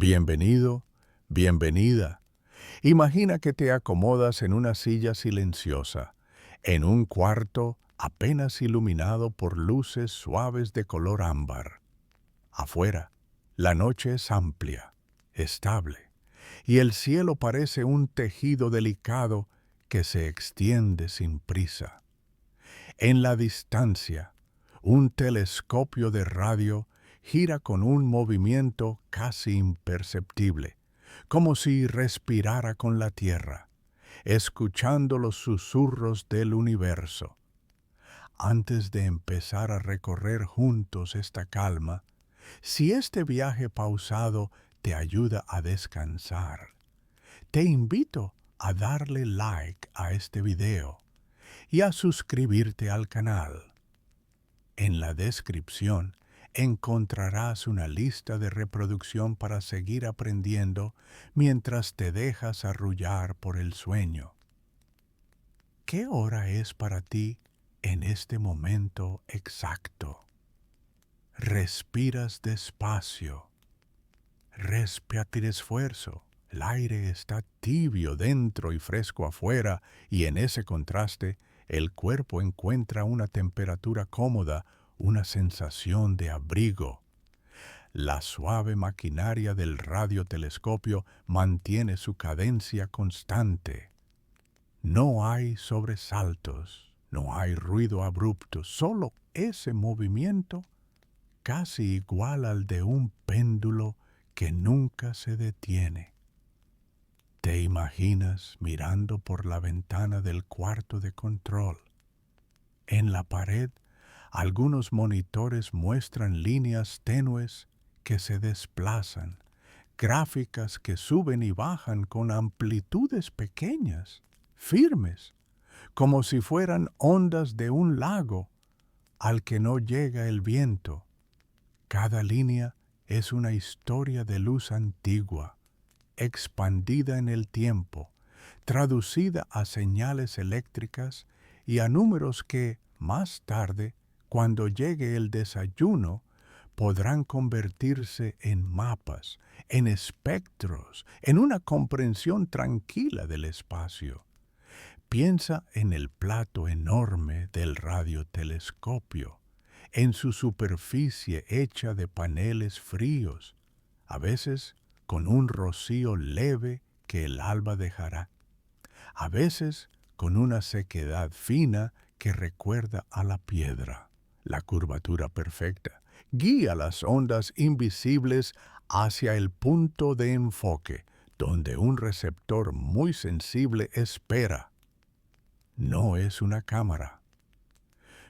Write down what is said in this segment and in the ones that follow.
Bienvenido, bienvenida. Imagina que te acomodas en una silla silenciosa, en un cuarto apenas iluminado por luces suaves de color ámbar. Afuera, la noche es amplia, estable, y el cielo parece un tejido delicado que se extiende sin prisa. En la distancia, un telescopio de radio gira con un movimiento casi imperceptible, como si respirara con la Tierra, escuchando los susurros del universo. Antes de empezar a recorrer juntos esta calma, si este viaje pausado te ayuda a descansar, te invito a darle like a este video y a suscribirte al canal. En la descripción encontrarás una lista de reproducción para seguir aprendiendo mientras te dejas arrullar por el sueño. ¿Qué hora es para ti en este momento exacto? Respiras despacio. Respira esfuerzo. El aire está tibio dentro y fresco afuera, y en ese contraste, el cuerpo encuentra una temperatura cómoda, una sensación de abrigo. La suave maquinaria del radiotelescopio mantiene su cadencia constante. No hay sobresaltos, no hay ruido abrupto, solo ese movimiento casi igual al de un péndulo que nunca se detiene. Te imaginas mirando por la ventana del cuarto de control. En la pared, algunos monitores muestran líneas tenues que se desplazan, gráficas que suben y bajan con amplitudes pequeñas, firmes, como si fueran ondas de un lago al que no llega el viento. Cada línea es una historia de luz antigua, expandida en el tiempo, traducida a señales eléctricas y a números que, más tarde, cuando llegue el desayuno, podrán convertirse en mapas, en espectros, en una comprensión tranquila del espacio. Piensa en el plato enorme del radiotelescopio, en su superficie hecha de paneles fríos, a veces con un rocío leve que el alba dejará, a veces con una sequedad fina que recuerda a la piedra. La curvatura perfecta guía las ondas invisibles hacia el punto de enfoque, donde un receptor muy sensible espera. No es una cámara.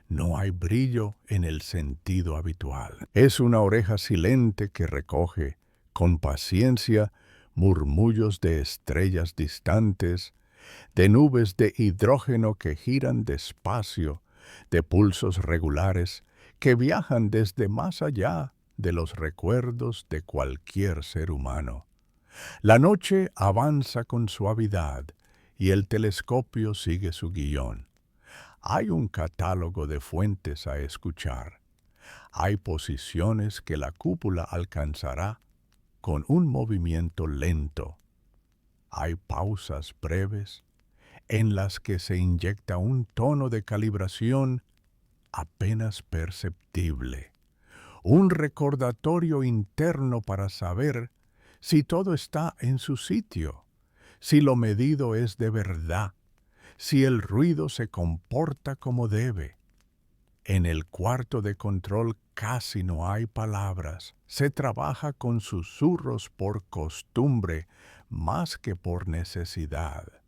No hay brillo en el sentido habitual. Es una oreja silente que recoge, con paciencia, murmullos de estrellas distantes, de nubes de hidrógeno que giran despacio, de pulsos regulares que viajan desde más allá de los recuerdos de cualquier ser humano. La noche avanza con suavidad y el telescopio sigue su guión. Hay un catálogo de fuentes a escuchar. Hay posiciones que la cúpula alcanzará con un movimiento lento. Hay pausas breves en las que se inyecta un tono de calibración apenas perceptible. Un recordatorio interno para saber si todo está en su sitio, si lo medido es de verdad, si el ruido se comporta como debe. En el cuarto de control casi no hay palabras. Se trabaja con susurros por costumbre más que por necesidad.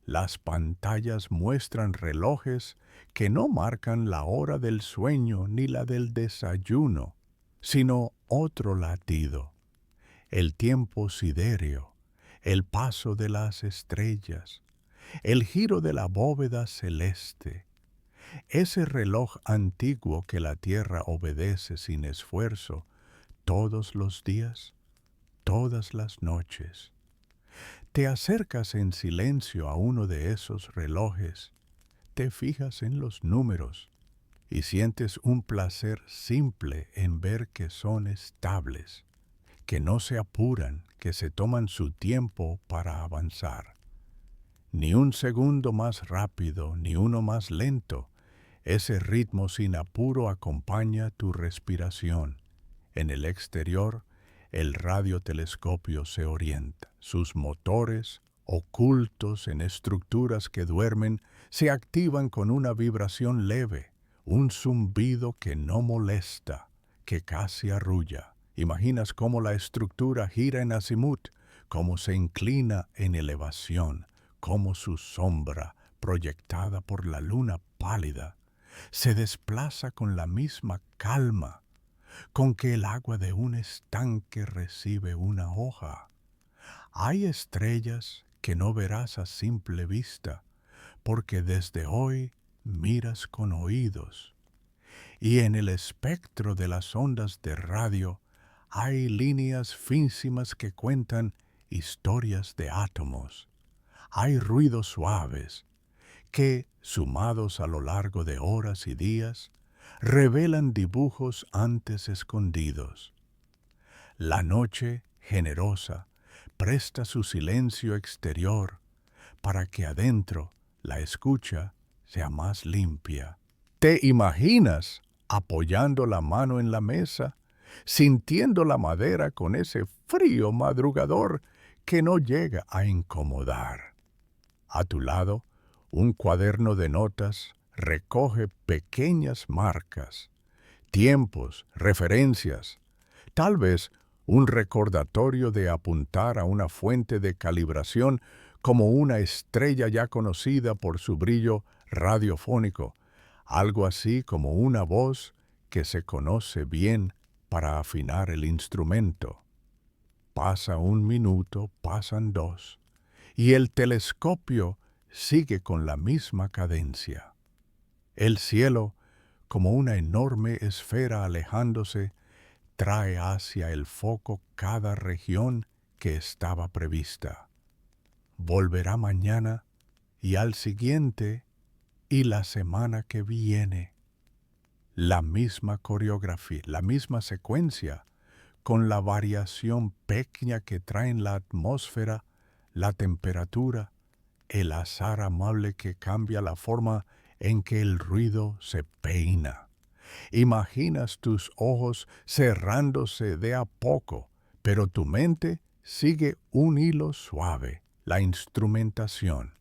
Las pantallas muestran relojes que no marcan la hora del sueño ni la del desayuno, sino otro latido, el tiempo sidéreo, el paso de las estrellas, el giro de la bóveda celeste, ese reloj antiguo que la Tierra obedece sin esfuerzo todos los días, todas las noches. Te acercas en silencio a uno de esos relojes, te fijas en los números y sientes un placer simple en ver que son estables, que no se apuran, que se toman su tiempo para avanzar. Ni un segundo más rápido, ni uno más lento. Ese ritmo sin apuro acompaña tu respiración. En el exterior, el radiotelescopio se orienta. Sus motores, ocultos en estructuras que duermen, se activan con una vibración leve, un zumbido que no molesta, que casi arrulla. Imaginas cómo la estructura gira en azimut, cómo se inclina en elevación, cómo su sombra, proyectada por la luna pálida, se desplaza con la misma calma con que el agua de un estanque recibe una hoja. Hay estrellas que no verás a simple vista, porque desde hoy miras con oídos. Y en el espectro de las ondas de radio hay líneas finísimas que cuentan historias de átomos. Hay ruidos suaves que, sumados a lo largo de horas y días, revelan dibujos antes escondidos. La noche, generosa, presta su silencio exterior para que adentro la escucha sea más limpia. ¿Te imaginas apoyando la mano en la mesa, sintiendo la madera con ese frío madrugador que no llega a incomodar? A tu lado, un cuaderno de notas recoge pequeñas marcas, tiempos, referencias, tal vez un recordatorio de apuntar a una fuente de calibración como una estrella ya conocida por su brillo radiofónico, algo así como una voz que se conoce bien para afinar el instrumento. Pasa un minuto, pasan dos, y el telescopio sigue con la misma cadencia. El cielo, como una enorme esfera alejándose, trae hacia el foco cada región que estaba prevista. Volverá mañana y al siguiente y la semana que viene. La misma coreografía, la misma secuencia, con la variación pequeña que traen la atmósfera, la temperatura, el azar amable que cambia la forma en que el ruido se peina. Imaginas tus ojos cerrándose de a poco, pero tu mente sigue un hilo suave, la instrumentación.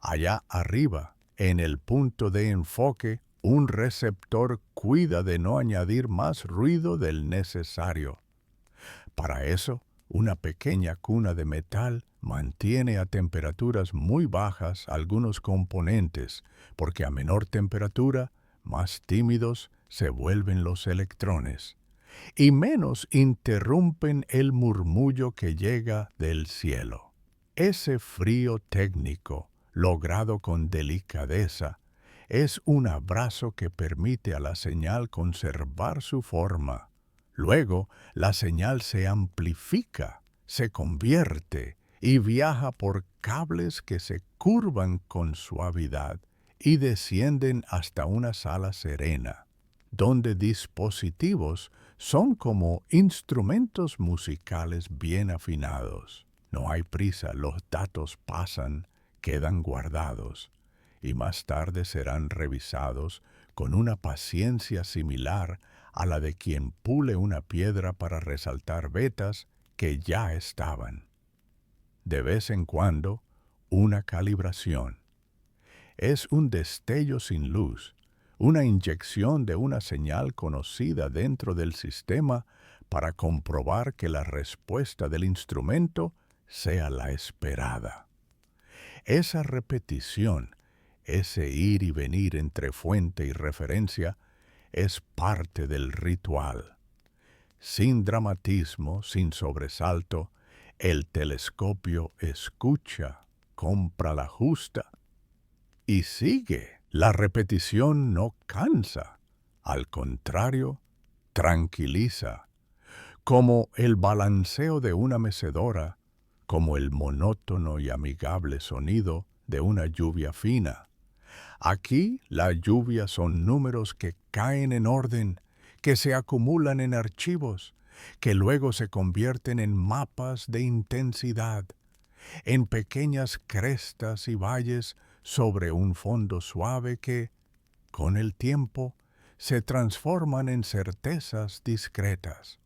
Allá arriba, en el punto de enfoque, un receptor cuida de no añadir más ruido del necesario. Para eso, una pequeña cuna de metal mantiene a temperaturas muy bajas algunos componentes, porque a menor temperatura, más tímidos se vuelven los electrones, y menos interrumpen el murmullo que llega del cielo. Ese frío técnico, logrado con delicadeza, es un abrazo que permite a la señal conservar su forma. Luego, la señal se amplifica, se convierte y viaja por cables que se curvan con suavidad y descienden hasta una sala serena, donde dispositivos son como instrumentos musicales bien afinados. No hay prisa, los datos pasan, quedan guardados, y más tarde serán revisados con una paciencia similar a la de quien pule una piedra para resaltar vetas que ya estaban. De vez en cuando, una calibración. Es un destello sin luz, una inyección de una señal conocida dentro del sistema para comprobar que la respuesta del instrumento sea la esperada. Esa repetición, ese ir y venir entre fuente y referencia, es parte del ritual. Sin dramatismo, sin sobresalto, el telescopio escucha, compra la justa y sigue. La repetición no cansa, al contrario, tranquiliza, como el balanceo de una mecedora, como el monótono y amigable sonido de una lluvia fina. Aquí la lluvia son números que caen en orden, que se acumulan en archivos, que luego se convierten en mapas de intensidad, en pequeñas crestas y valles sobre un fondo suave que, con el tiempo, se transforman en certezas discretas.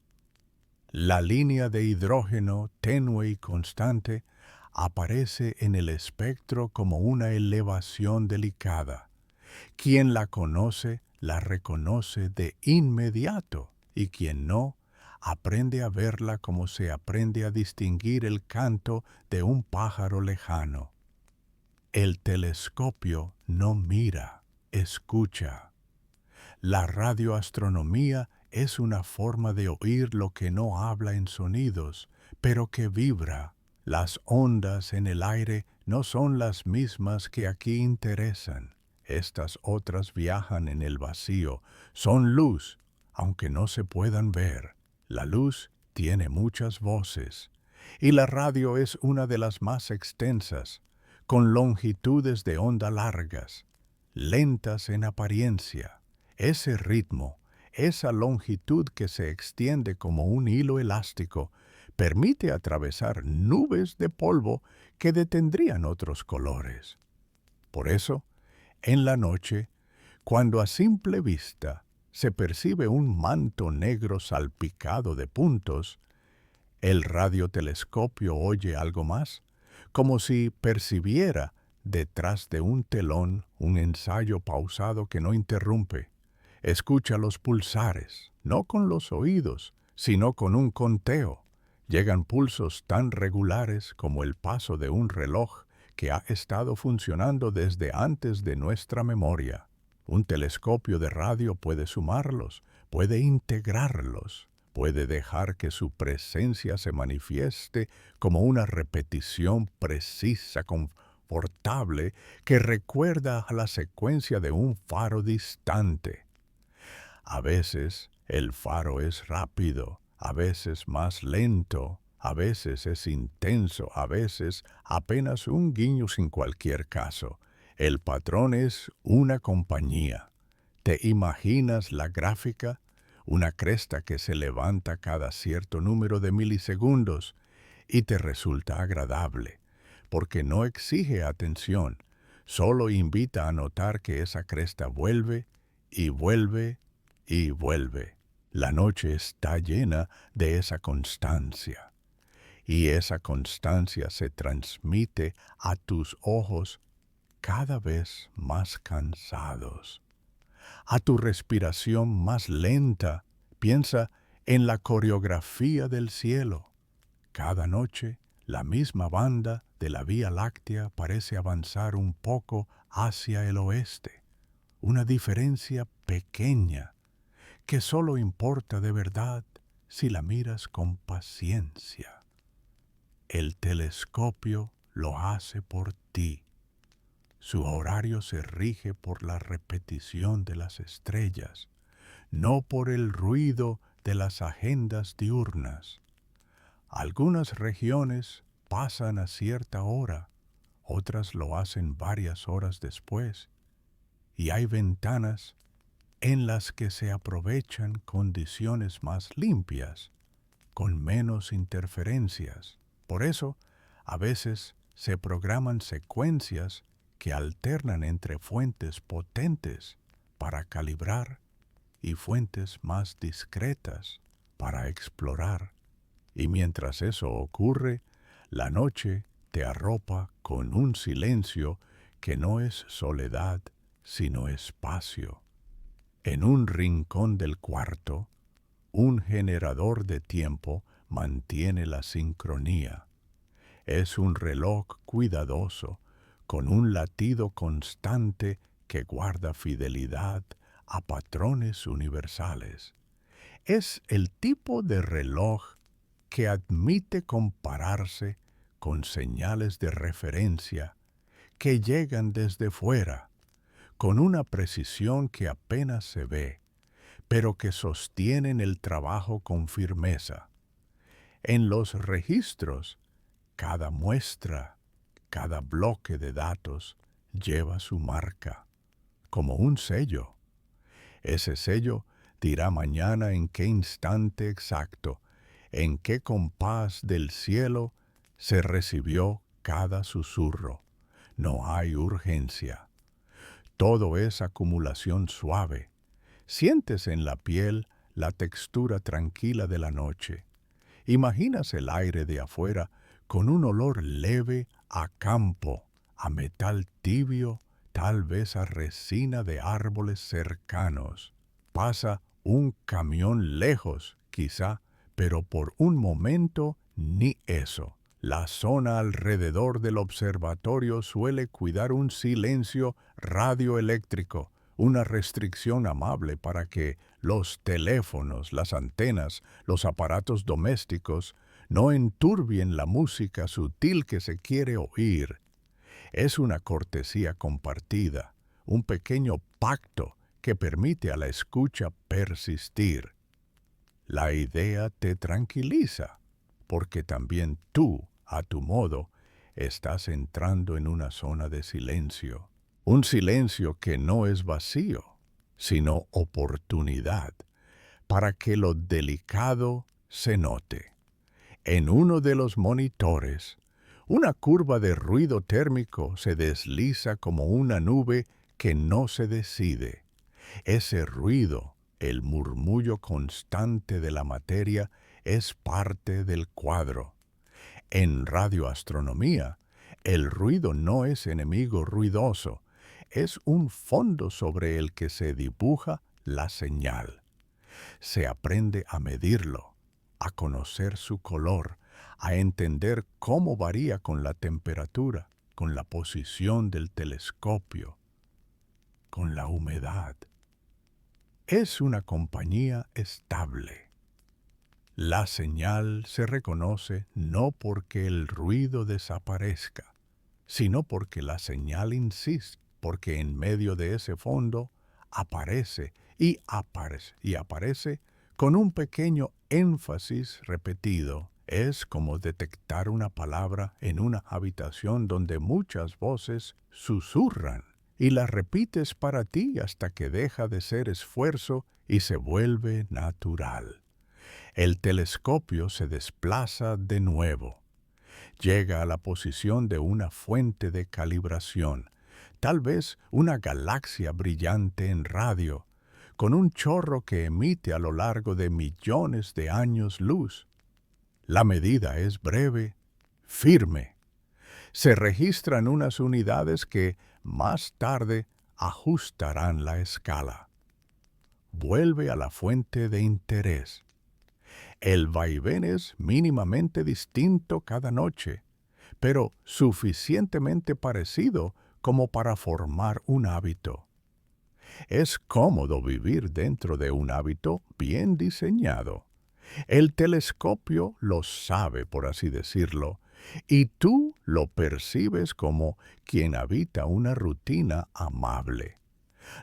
La línea de hidrógeno tenue y constante aparece en el espectro como una elevación delicada. Quien la conoce, la reconoce de inmediato, y quien no, aprende a verla como se aprende a distinguir el canto de un pájaro lejano. El telescopio no mira, escucha. La radioastronomía es una forma de oír lo que no habla en sonidos, pero que vibra. Las ondas en el aire no son las mismas que aquí interesan. Estas otras viajan en el vacío, son luz, aunque no se puedan ver. La luz tiene muchas voces, y la radio es una de las más extensas, con longitudes de onda largas, lentas en apariencia. Ese ritmo, esa longitud que se extiende como un hilo elástico, permite atravesar nubes de polvo que detendrían otros colores. Por eso, en la noche, cuando a simple vista se percibe un manto negro salpicado de puntos, el radiotelescopio oye algo más, como si percibiera detrás de un telón un ensayo pausado que no interrumpe. Escucha los pulsares, no con los oídos, sino con un conteo. Llegan pulsos tan regulares como el paso de un reloj que ha estado funcionando desde antes de nuestra memoria. Un telescopio de radio puede sumarlos, puede integrarlos, puede dejar que su presencia se manifieste como una repetición precisa, confortable, que recuerda a la secuencia de un faro distante. A veces el faro es rápido, a veces más lento, a veces es intenso, a veces apenas un guiño sin cualquier caso. El patrón es una compañía. ¿Te imaginas la gráfica? Una cresta que se levanta cada cierto número de milisegundos y te resulta agradable, porque no exige atención, solo invita a notar que esa cresta vuelve y vuelve y vuelve. La noche está llena de esa constancia, y esa constancia se transmite a tus ojos cada vez más cansados, a tu respiración más lenta. Piensa en la coreografía del cielo. Cada noche, la misma banda de la Vía Láctea parece avanzar un poco hacia el oeste. Una diferencia pequeña, que solo importa de verdad si la miras con paciencia. El telescopio lo hace por ti. Su horario se rige por la repetición de las estrellas, no por el ruido de las agendas diurnas. Algunas regiones pasan a cierta hora, otras lo hacen varias horas después, y hay ventanas en las que se aprovechan condiciones más limpias, con menos interferencias. Por eso, a veces se programan secuencias que alternan entre fuentes potentes para calibrar y fuentes más discretas para explorar. Y mientras eso ocurre, la noche te arropa con un silencio que no es soledad, sino espacio. En un rincón del cuarto, un generador de tiempo mantiene la sincronía. Es un reloj cuidadoso, con un latido constante que guarda fidelidad a patrones universales. Es el tipo de reloj que admite compararse con señales de referencia que llegan desde fuera, con una precisión que apenas se ve, pero que sostienen el trabajo con firmeza. En los registros, cada muestra, cada bloque de datos lleva su marca, como un sello. Ese sello dirá mañana en qué instante exacto, en qué compás del cielo se recibió cada susurro. No hay urgencia. Todo es acumulación suave. Sientes en la piel la textura tranquila de la noche. Imaginas el aire de afuera con un olor leve a campo, a metal tibio, tal vez a resina de árboles cercanos. Pasa un camión lejos, quizá, pero por un momento ni eso. La zona alrededor del observatorio suele cuidar un silencio radioeléctrico, una restricción amable para que los teléfonos, las antenas, los aparatos domésticos no enturbien la música sutil que se quiere oír. Es una cortesía compartida, un pequeño pacto que permite a la escucha persistir. La idea te tranquiliza, porque también tú, a tu modo, estás entrando en una zona de silencio. Un silencio que no es vacío, sino oportunidad, para que lo delicado se note. En uno de los monitores, una curva de ruido térmico se desliza como una nube que no se decide. Ese ruido, el murmullo constante de la materia, es parte del cuadro. En radioastronomía, el ruido no es enemigo ruidoso, es un fondo sobre el que se dibuja la señal. Se aprende a medirlo, a conocer su color, a entender cómo varía con la temperatura, con la posición del telescopio, con la humedad. Es una compañía estable. La señal se reconoce no porque el ruido desaparezca, sino porque la señal insiste, porque en medio de ese fondo aparece y aparece y aparece con un pequeño énfasis repetido. Es como detectar una palabra en una habitación donde muchas voces susurran y la repites para ti hasta que deja de ser esfuerzo y se vuelve natural. El telescopio se desplaza de nuevo. Llega a la posición de una fuente de calibración, tal vez una galaxia brillante en radio, con un chorro que emite a lo largo de millones de años luz. La medida es breve, firme. Se registran unas unidades que más tarde ajustarán la escala. Vuelve a la fuente de interés. El vaivén es mínimamente distinto cada noche, pero suficientemente parecido como para formar un hábito. Es cómodo vivir dentro de un hábito bien diseñado. El telescopio lo sabe, por así decirlo, y tú lo percibes como quien habita una rutina amable.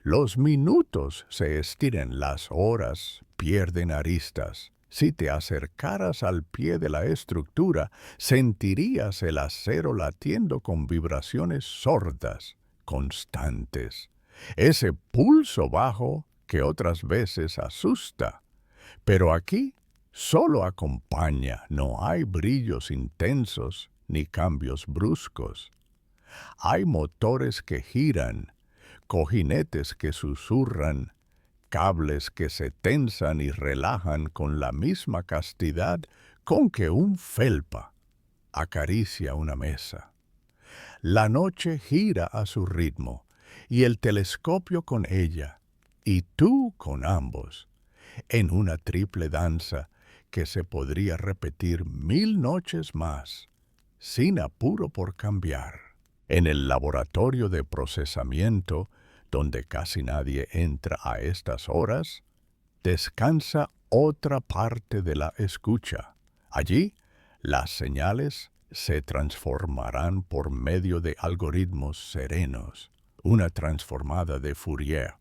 Los minutos se estiran, las horas pierden aristas. Si te acercaras al pie de la estructura, sentirías el acero latiendo con vibraciones sordas, constantes. Ese pulso bajo que otras veces asusta. Pero aquí solo acompaña, no hay brillos intensos ni cambios bruscos. Hay motores que giran, cojinetes que susurran, cables que se tensan y relajan con la misma castidad con que un felpa acaricia una mesa. La noche gira a su ritmo, y el telescopio con ella, y tú con ambos, en una triple danza que se podría repetir 1000 noches más, sin apuro por cambiar. En el laboratorio de procesamiento, donde casi nadie entra a estas horas, descansa otra parte de la escucha. Allí, las señales se transformarán por medio de algoritmos serenos, una transformada de Fourier.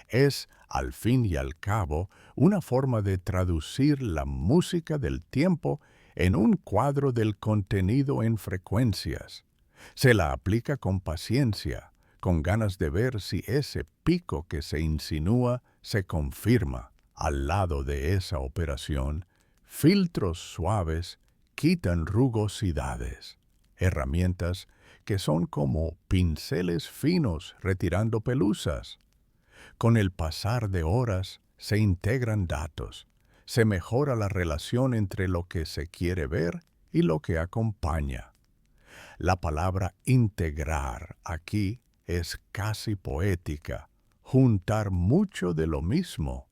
Es, al fin y al cabo, una forma de traducir la música del tiempo en un cuadro del contenido en frecuencias. Se la aplica con paciencia, con ganas de ver si ese pico que se insinúa se confirma, Al lado de esa operación, filtros suaves quitan rugosidades, herramientas que son como pinceles finos retirando pelusas. Con el pasar de horas se integran datos, se mejora la relación entre lo que se quiere ver y lo que acompaña. La palabra integrar aquí es casi poética, juntar mucho de lo mismo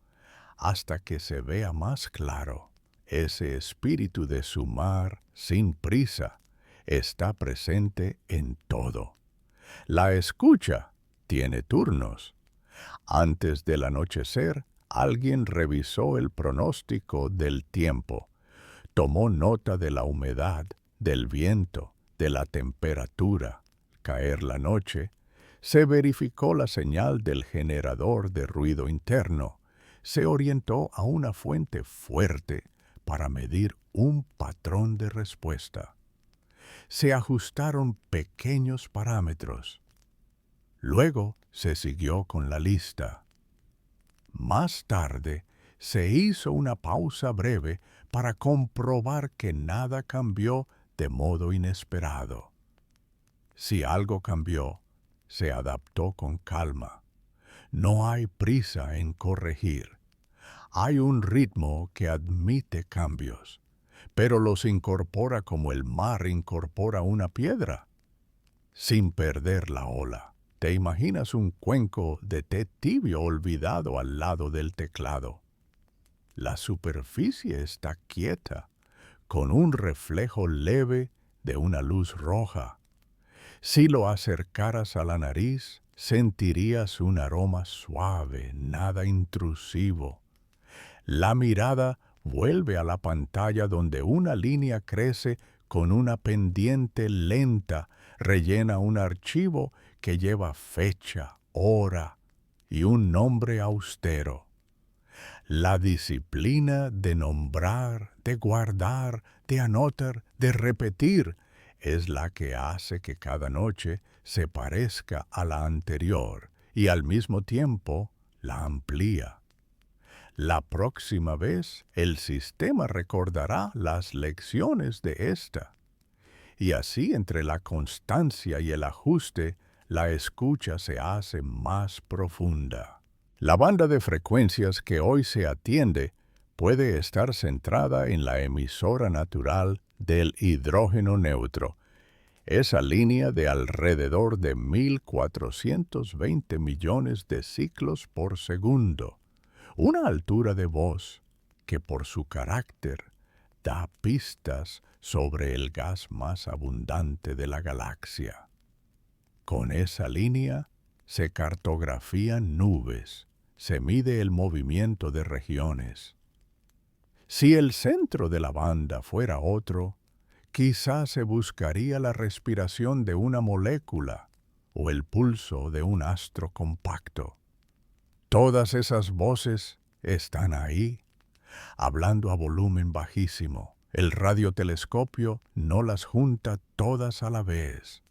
hasta que se vea más claro. Ese espíritu de sumar sin prisa está presente en todo. La escucha tiene turnos. Antes del anochecer, alguien revisó el pronóstico del tiempo, tomó nota de la humedad, del viento, de la temperatura. Caer la noche, se verificó la señal del generador de ruido interno, se orientó a una fuente fuerte para medir un patrón de respuesta. Se ajustaron pequeños parámetros. Luego se siguió con la lista. Más tarde se hizo una pausa breve para comprobar que nada cambió de modo inesperado. Si algo cambió, se adaptó con calma. No hay prisa en corregir. Hay un ritmo que admite cambios, pero los incorpora como el mar incorpora una piedra, sin perder la ola. ¿Te imaginas un cuenco de té tibio olvidado al lado del teclado? La superficie está quieta, con un reflejo leve de una luz roja. Si lo acercaras a la nariz, sentirías un aroma suave, nada intrusivo. La mirada vuelve a la pantalla donde una línea crece con una pendiente lenta, rellena un archivo que lleva fecha, hora y un nombre austero. La disciplina de nombrar, de guardar, de anotar, de repetir, es la que hace que cada noche se parezca a la anterior y al mismo tiempo la amplía. La próxima vez el sistema recordará las lecciones de esta. Y así entre la constancia y el ajuste, la escucha se hace más profunda. La banda de frecuencias que hoy se atiende puede estar centrada en la emisora natural del hidrógeno neutro, esa línea de alrededor de 1.420 millones de ciclos por segundo, una altura de voz que por su carácter da pistas sobre el gas más abundante de la galaxia. Con esa línea se cartografían nubes, se mide el movimiento de regiones. Si el centro de la banda fuera otro, quizás se buscaría la respiración de una molécula o el pulso de un astro compacto. Todas esas voces están ahí, hablando a volumen bajísimo. El radiotelescopio no las junta todas a la vez.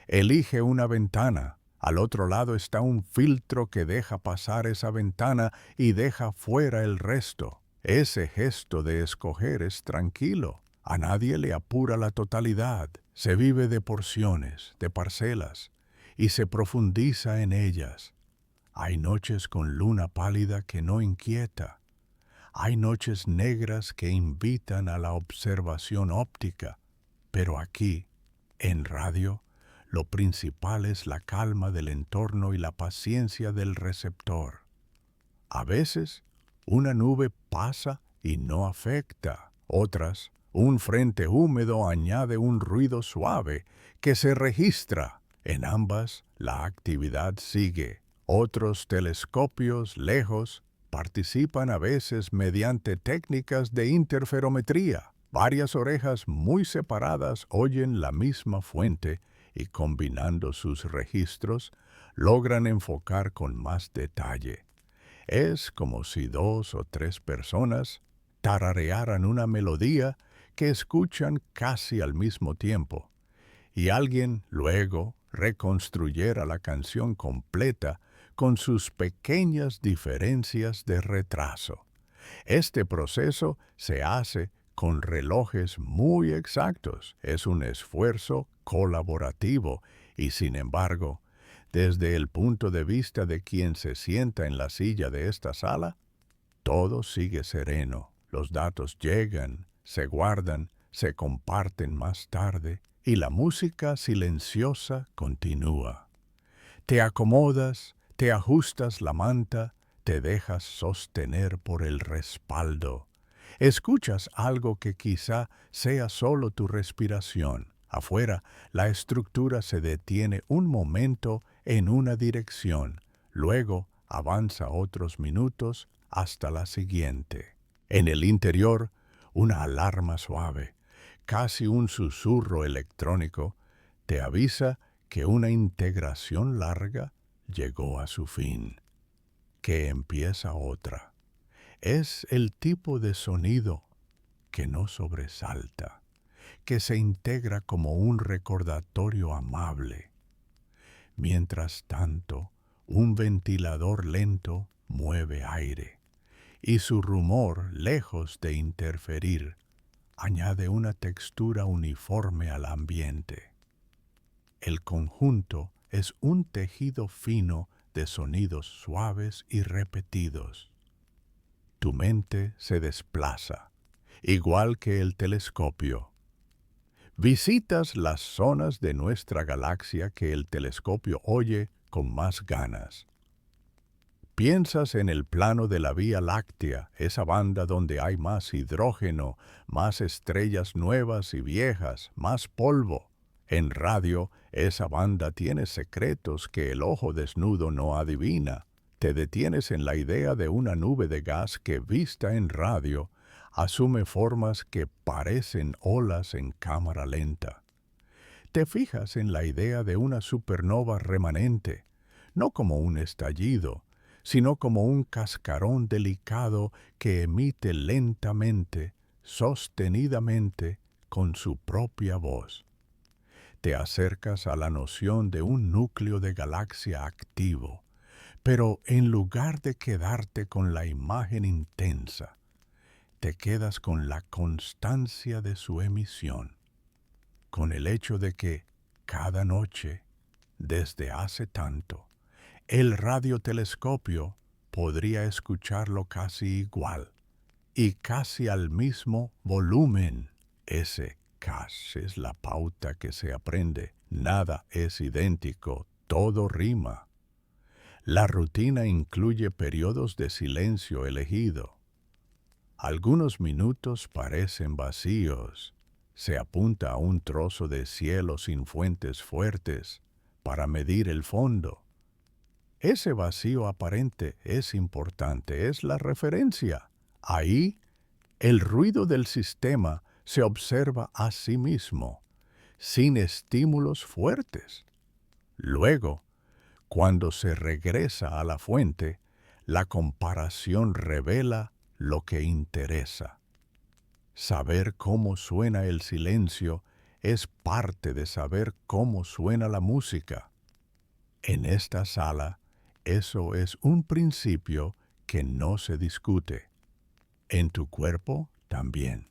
Elige una ventana. Al otro lado está un filtro que deja pasar esa ventana y deja fuera el resto. Ese gesto de escoger es tranquilo. A nadie le apura la totalidad. Se vive de porciones, de parcelas, y se profundiza en ellas. Hay noches con luna pálida que no inquieta. Hay noches negras que invitan a la observación óptica. Pero aquí, en radio, lo principal es la calma del entorno y la paciencia del receptor. A veces, una nube pasa y no afecta. Otras, un frente húmedo añade un ruido suave que se registra. En ambas, la actividad sigue. Otros telescopios lejos participan a veces mediante técnicas de interferometría. Varias orejas muy separadas oyen la misma fuente y combinando sus registros, logran enfocar con más detalle. Es como si 2 o 3 personas tararearan una melodía que escuchan casi al mismo tiempo, y alguien luego reconstruyera la canción completa con sus pequeñas diferencias de retraso. Este proceso se hace con relojes muy exactos. Es un esfuerzo colaborativo y, sin embargo, desde el punto de vista de quien se sienta en la silla de esta sala, todo sigue sereno. Los datos llegan, se guardan, se comparten más tarde y la música silenciosa continúa. Te acomodas, te ajustas la manta, te dejas sostener por el respaldo. Escuchas algo que quizá sea solo tu respiración. Afuera, la estructura se detiene un momento en una dirección, luego avanza otros minutos hasta la siguiente. En el interior, una alarma suave, casi un susurro electrónico, te avisa que una integración larga llegó a su fin, que empieza otra. Es el tipo de sonido que no sobresalta, que se integra como un recordatorio amable. Mientras tanto, un ventilador lento mueve aire, y su rumor, lejos de interferir, añade una textura uniforme al ambiente. El conjunto es un tejido fino de sonidos suaves y repetidos. Tu mente se desplaza, igual que el telescopio. Visitas las zonas de nuestra galaxia que el telescopio oye con más ganas. Piensas en el plano de la Vía Láctea, esa banda donde hay más hidrógeno, más estrellas nuevas y viejas, más polvo. En radio, esa banda tiene secretos que el ojo desnudo no adivina. Te detienes en la idea de una nube de gas que, vista en radio, asume formas que parecen olas en cámara lenta. Te fijas en la idea de una supernova remanente, no como un estallido, sino como un cascarón delicado que emite lentamente, sostenidamente, con su propia voz. Te acercas a la noción de un núcleo de galaxia activo, pero en lugar de quedarte con la imagen intensa, te quedas con la constancia de su emisión, con el hecho de que cada noche, desde hace tanto, el radiotelescopio podría escucharlo casi igual y casi al mismo volumen. Ese casi es la pauta que se aprende. Nada es idéntico, todo rima. La rutina incluye periodos de silencio elegido. Algunos minutos parecen vacíos. Se apunta a un trozo de cielo sin fuentes fuertes para medir el fondo. Ese vacío aparente es importante, es la referencia. Ahí, el ruido del sistema se observa a sí mismo, sin estímulos fuertes. Luego, cuando se regresa a la fuente, la comparación revela lo que interesa. Saber cómo suena el silencio es parte de saber cómo suena la música. En esta sala, eso es un principio que no se discute. En tu cuerpo también.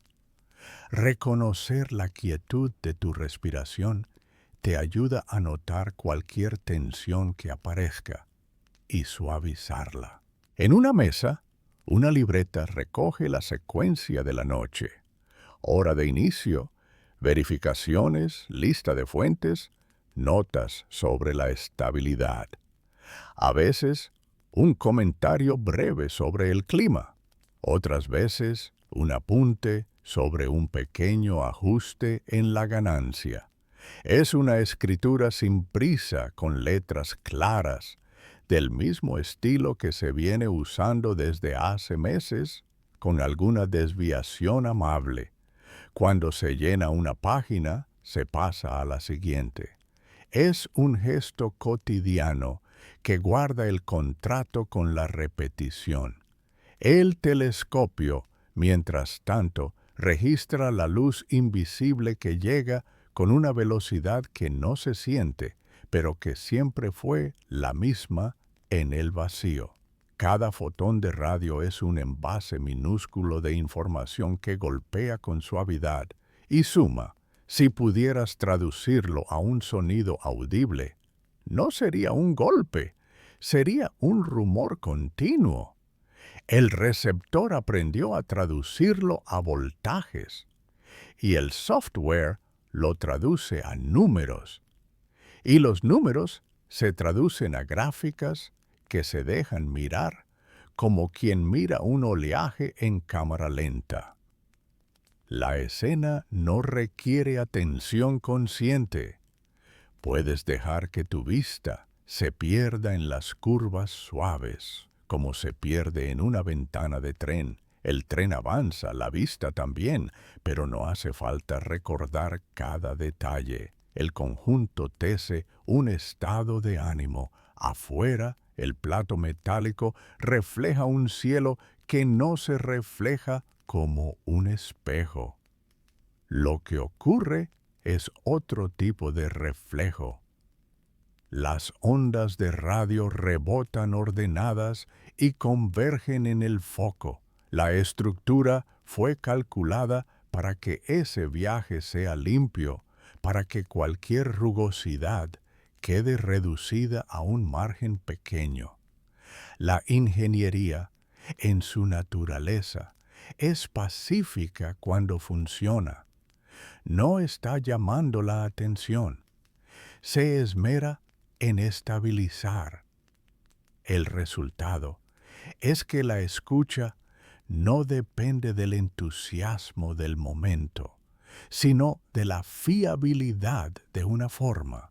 Reconocer la quietud de tu respiración te ayuda a notar cualquier tensión que aparezca y suavizarla. En una mesa, una libreta recoge la secuencia de la noche. Hora de inicio, verificaciones, lista de fuentes, notas sobre la estabilidad. A veces, un comentario breve sobre el clima. Otras veces, un apunte sobre un pequeño ajuste en la ganancia. Es una escritura sin prisa, con letras claras, del mismo estilo que se viene usando desde hace meses, con alguna desviación amable. Cuando se llena una página, se pasa a la siguiente. Es un gesto cotidiano que guarda el contrato con la repetición. El telescopio, mientras tanto, registra la luz invisible que llega con una velocidad que no se siente, pero que siempre fue la misma en el vacío. Cada fotón de radio es un envase minúsculo de información que golpea con suavidad y suma. Si pudieras traducirlo a un sonido audible, no sería un golpe, sería un rumor continuo. El receptor aprendió a traducirlo a voltajes y el software lo traduce a números. Y los números se traducen a gráficas que se dejan mirar como quien mira un oleaje en cámara lenta. La escena no requiere atención consciente. Puedes dejar que tu vista se pierda en las curvas suaves, como se pierde en una ventana de tren. El tren avanza, la vista también, pero no hace falta recordar cada detalle. El conjunto tece un estado de ánimo. Afuera, el plato metálico refleja un cielo que no se refleja como un espejo. Lo que ocurre es otro tipo de reflejo. Las ondas de radio rebotan ordenadas y convergen en el foco. La estructura fue calculada para que ese viaje sea limpio, para que cualquier rugosidad quede reducida a un margen pequeño. La ingeniería, en su naturaleza, es pacífica cuando funciona. No está llamando la atención. Se esmera en estabilizar. El resultado es que la escucha no depende del entusiasmo del momento, sino de la fiabilidad de una forma.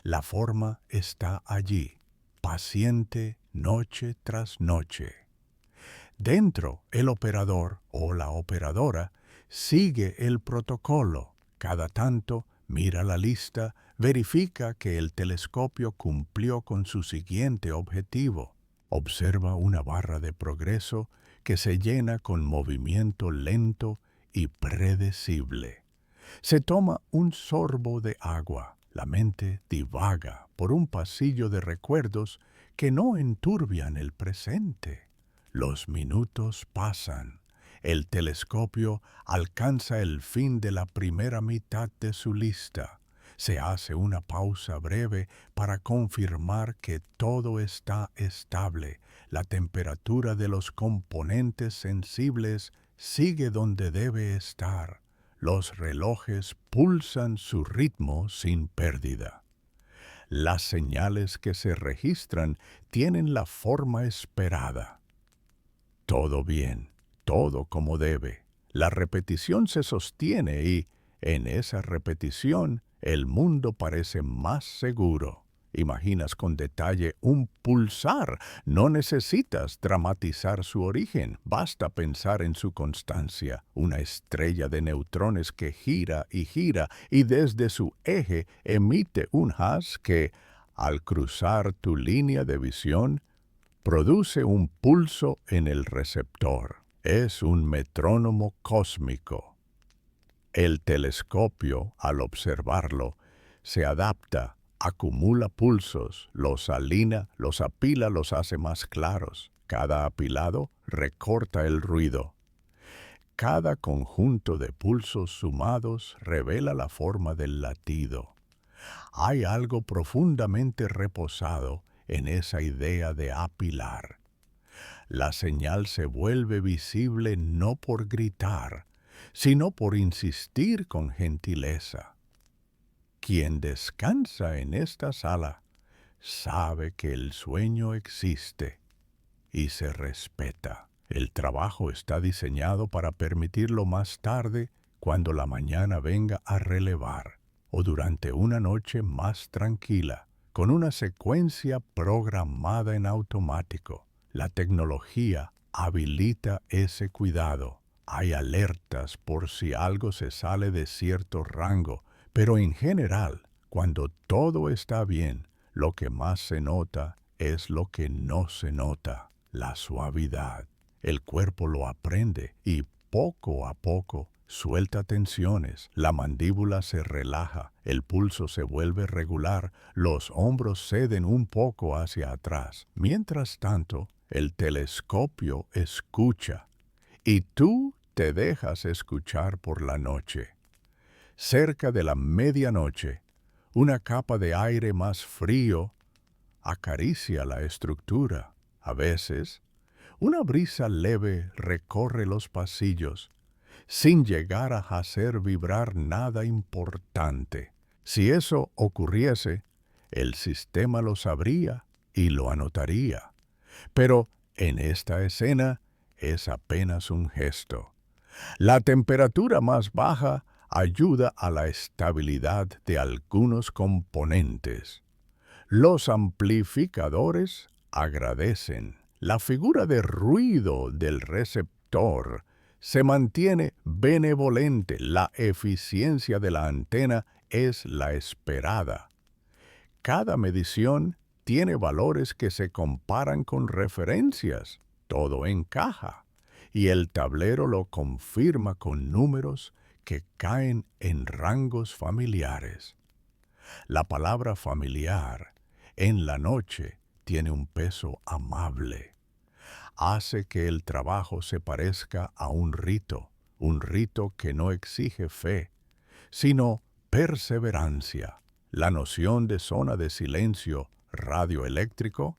La forma está allí, paciente noche tras noche. Dentro, el operador o la operadora sigue el protocolo. Cada tanto mira la lista, verifica que el telescopio cumplió con su siguiente objetivo. Observa una barra de progreso que se llena con movimiento lento y predecible. Se toma un sorbo de agua. La mente divaga por un pasillo de recuerdos que no enturbian el presente. Los minutos pasan. El telescopio alcanza el fin de la primera mitad de su lista. Se hace una pausa breve para confirmar que todo está estable. La temperatura de los componentes sensibles sigue donde debe estar. Los relojes pulsan su ritmo sin pérdida. Las señales que se registran tienen la forma esperada. Todo bien, todo como debe. La repetición se sostiene y, en esa repetición, el mundo parece más seguro. Imaginas con detalle un pulsar. No necesitas dramatizar su origen. Basta pensar en su constancia. Una estrella de neutrones que gira y desde su eje emite un haz que, al cruzar tu línea de visión, produce un pulso en el receptor. Es un metrónomo cósmico. El telescopio, al observarlo, se adapta, acumula pulsos, los alina, los apila, los hace más claros. Cada apilado recorta el ruido. Cada conjunto de pulsos sumados revela la forma del latido. Hay algo profundamente reposado en esa idea de apilar. La señal se vuelve visible no por gritar, sino por insistir con gentileza. Quien descansa en esta sala sabe que el sueño existe y se respeta. El trabajo está diseñado para permitirlo más tarde cuando la mañana venga a relevar o durante una noche más tranquila, con una secuencia programada en automático. La tecnología habilita ese cuidado. Hay alertas por si algo se sale de cierto rango, pero en general, cuando todo está bien, lo que más se nota es lo que no se nota, la suavidad. El cuerpo lo aprende y poco a poco Suelta tensiones, la mandíbula se relaja, el pulso se vuelve regular, los hombros ceden un poco hacia atrás. Mientras tanto, el telescopio escucha y tú te dejas escuchar por la noche. Cerca de la medianoche, una capa de aire más frío acaricia la estructura. A veces, una brisa leve recorre los pasillos, sin llegar a hacer vibrar nada importante. Si eso ocurriese, el sistema lo sabría y lo anotaría. Pero en esta escena es apenas un gesto. La temperatura más baja ayuda a la estabilidad de algunos componentes. Los amplificadores agradecen. La figura de ruido del receptor se mantiene benevolente. La eficiencia de la antena es la esperada. Cada medición tiene valores que se comparan con referencias. Todo encaja. Y el tablero lo confirma con números que caen en rangos familiares. La palabra familiar en la noche tiene un peso amable. Hace que el trabajo se parezca a un rito que no exige fe, sino perseverancia. La noción de zona de silencio radioeléctrico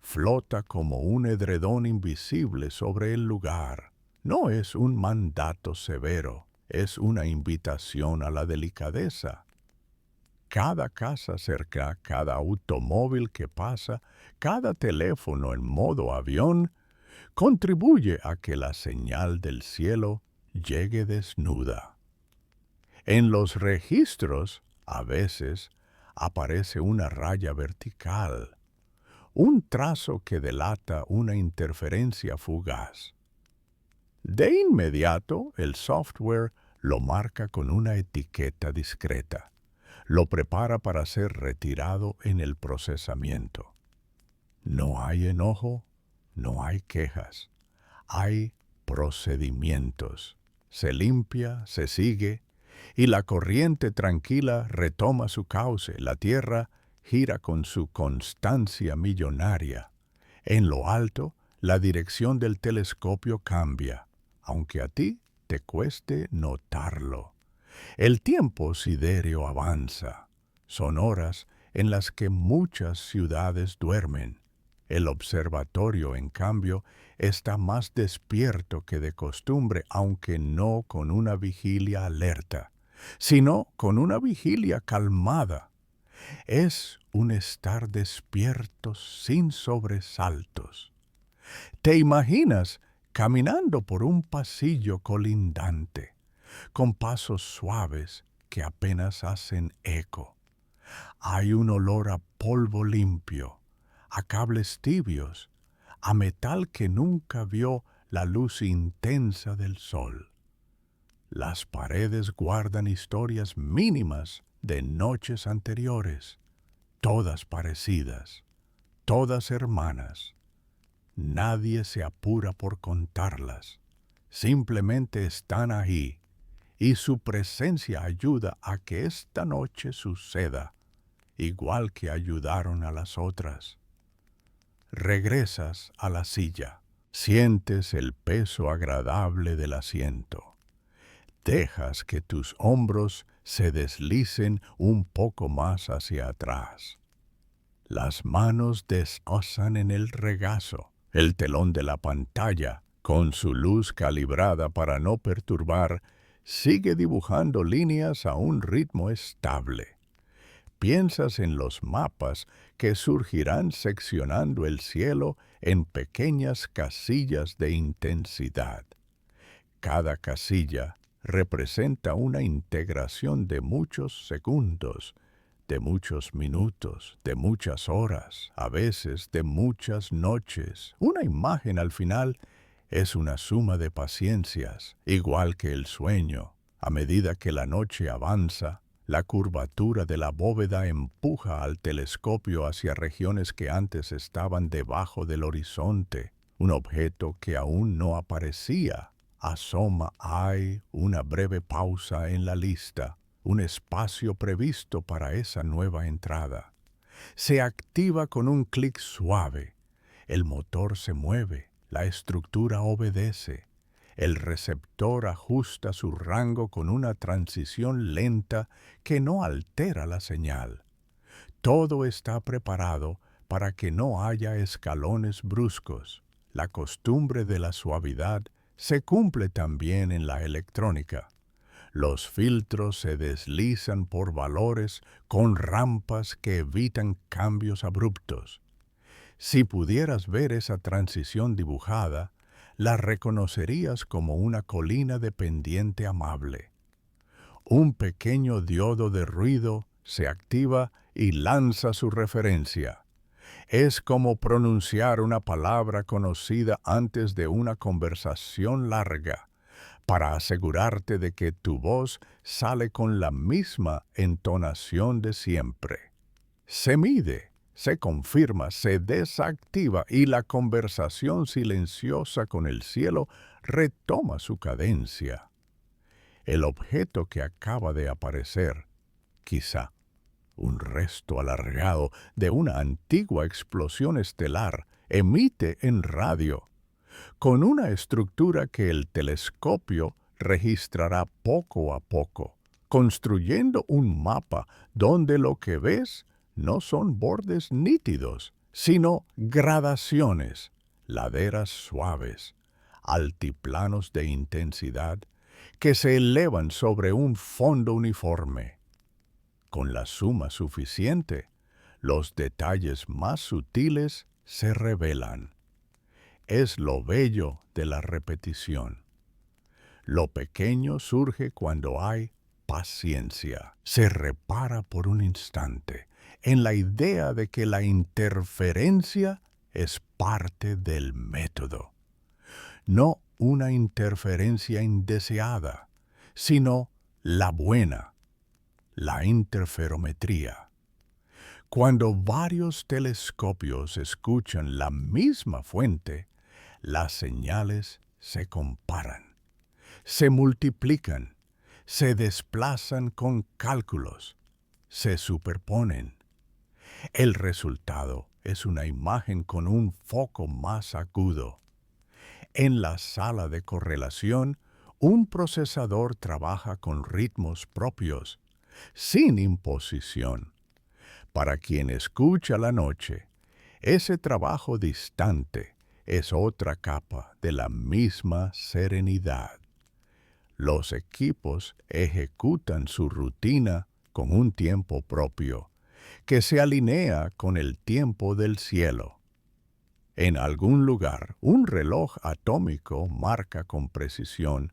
flota como un edredón invisible sobre el lugar. No es un mandato severo, es una invitación a la delicadeza. Cada casa cerca, cada automóvil que pasa, cada teléfono en modo avión, contribuye a que la señal del cielo llegue desnuda. En los registros, a veces, aparece una raya vertical, un trazo que delata una interferencia fugaz. De inmediato, el software lo marca con una etiqueta discreta. Lo prepara para ser retirado en el procesamiento. No hay enojo, no hay quejas, hay procedimientos. Se limpia, se sigue, y la corriente tranquila retoma su cauce. La Tierra gira con su constancia millonaria. En lo alto, la dirección del telescopio cambia, aunque a ti te cueste notarlo. El tiempo siderio avanza. Son horas en las que muchas ciudades duermen. El observatorio, en cambio, está más despierto que de costumbre, aunque no con una vigilia alerta, sino con una vigilia calmada. Es un estar despierto sin sobresaltos. ¿Te imaginas caminando por un pasillo colindante, con pasos suaves que apenas hacen eco? Hay un olor a polvo limpio, a cables tibios, a metal que nunca vio la luz intensa del sol. Las paredes guardan historias mínimas de noches anteriores, todas parecidas, todas hermanas. Nadie se apura por contarlas, simplemente están ahí, y su presencia ayuda a que esta noche suceda, igual que ayudaron a las otras. Regresas a la silla, sientes el peso agradable del asiento. Dejas que tus hombros se deslicen un poco más hacia atrás. Las manos desosan en el regazo. El telón de la pantalla, con su luz calibrada para no perturbar, sigue dibujando líneas a un ritmo estable. Piensas en los mapas que surgirán seccionando el cielo en pequeñas casillas de intensidad. Cada casilla representa una integración de muchos segundos, de muchos minutos, de muchas horas, a veces de muchas noches. Una imagen al final es una suma de paciencias, igual que el sueño. A medida que la noche avanza, la curvatura de la bóveda empuja al telescopio hacia regiones que antes estaban debajo del horizonte. Un objeto que aún no aparecía, asoma hay una breve pausa en la lista, un espacio previsto para esa nueva entrada. Se activa con un clic suave. El motor se mueve, la estructura obedece. El receptor ajusta su rango con una transición lenta que no altera la señal. Todo está preparado para que no haya escalones bruscos. La costumbre de la suavidad se cumple también en la electrónica. Los filtros se deslizan por valores con rampas que evitan cambios abruptos. Si pudieras ver esa transición dibujada, la reconocerías como una colina de pendiente amable. Un pequeño diodo de ruido se activa y lanza su referencia. Es como pronunciar una palabra conocida antes de una conversación larga, para asegurarte de que tu voz sale con la misma entonación de siempre. Se mide, se confirma, se desactiva y la conversación silenciosa con el cielo retoma su cadencia. El objeto que acaba de aparecer, quizá un resto alargado de una antigua explosión estelar, emite en radio, con una estructura que el telescopio registrará poco a poco, construyendo un mapa donde lo que ves no son bordes nítidos, sino gradaciones, laderas suaves, altiplanos de intensidad que se elevan sobre un fondo uniforme. Con la suma suficiente, los detalles más sutiles se revelan. Es lo bello de la repetición. Lo pequeño surge cuando hay paciencia. Se repara por un instante en la idea de que la interferencia es parte del método. No una interferencia indeseada, sino la buena, la interferometría. Cuando varios telescopios escuchan la misma fuente, las señales se comparan, se multiplican, se desplazan con cálculos, se superponen. El resultado es una imagen con un foco más agudo. En la sala de correlación, un procesador trabaja con ritmos propios, sin imposición. Para quien escucha la noche, ese trabajo distante es otra capa de la misma serenidad. Los equipos ejecutan su rutina con un tiempo propio, que se alinea con el tiempo del cielo. En algún lugar, un reloj atómico marca con precisión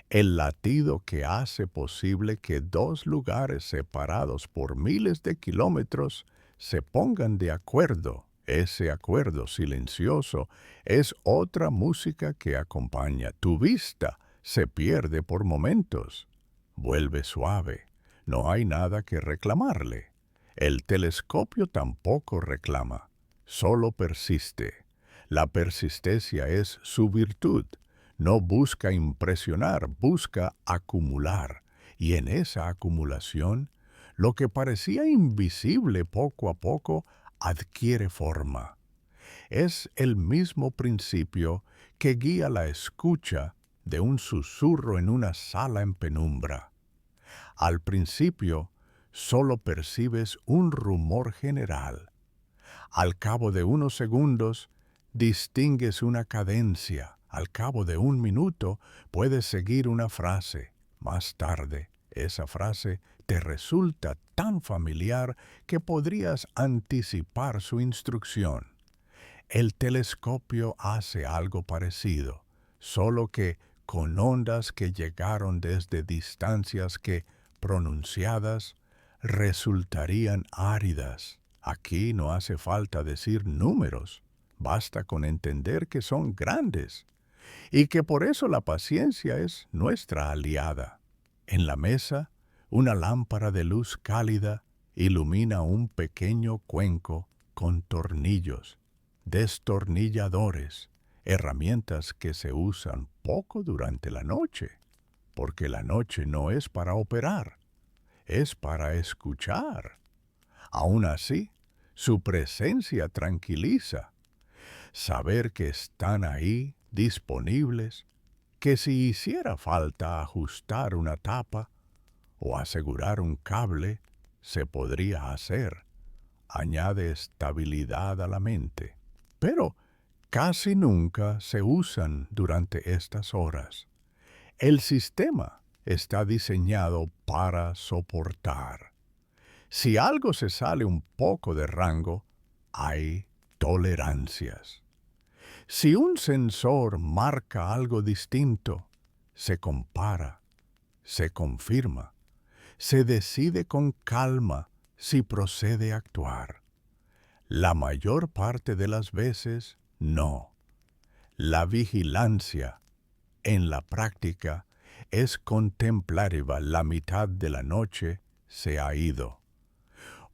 el latido que hace posible que dos lugares separados por miles de kilómetros se pongan de acuerdo. Ese acuerdo silencioso es otra música que acompaña. Tu vista se pierde por momentos. Vuelve suave. No hay nada que reclamarle. El telescopio tampoco reclama. Solo persiste. La persistencia es su virtud. No busca impresionar, busca acumular. Y en esa acumulación, lo que parecía invisible poco a poco adquiere forma. Es el mismo principio que guía la escucha de un susurro en una sala en penumbra. Al principio, solo percibes un rumor general. Al cabo de unos segundos, distingues una cadencia. Al cabo de un minuto, puedes seguir una frase. Más tarde, esa frase te resulta tan familiar que podrías anticipar su instrucción. El telescopio hace algo parecido, solo que con ondas que llegaron desde distancias que, pronunciadas, resultarían áridas. Aquí no hace falta decir números, basta con entender que son grandes y que por eso la paciencia es nuestra aliada. En la mesa, una lámpara de luz cálida ilumina un pequeño cuenco con tornillos, destornilladores, herramientas que se usan poco durante la noche, porque la noche no es para operar, es para escuchar. Aún así, su presencia tranquiliza. Saber que están ahí, disponibles, que si hiciera falta ajustar una tapa o asegurar un cable, se podría hacer. Añade estabilidad a la mente. Pero casi nunca se usan durante estas horas. El sistema está diseñado para soportar. Si algo se sale un poco de rango, hay tolerancias. Si un sensor marca algo distinto, se compara, se confirma, se decide con calma si procede a actuar. La mayor parte de las veces, no. La vigilancia, en la práctica, es contemplativa. La mitad de la noche se ha ido.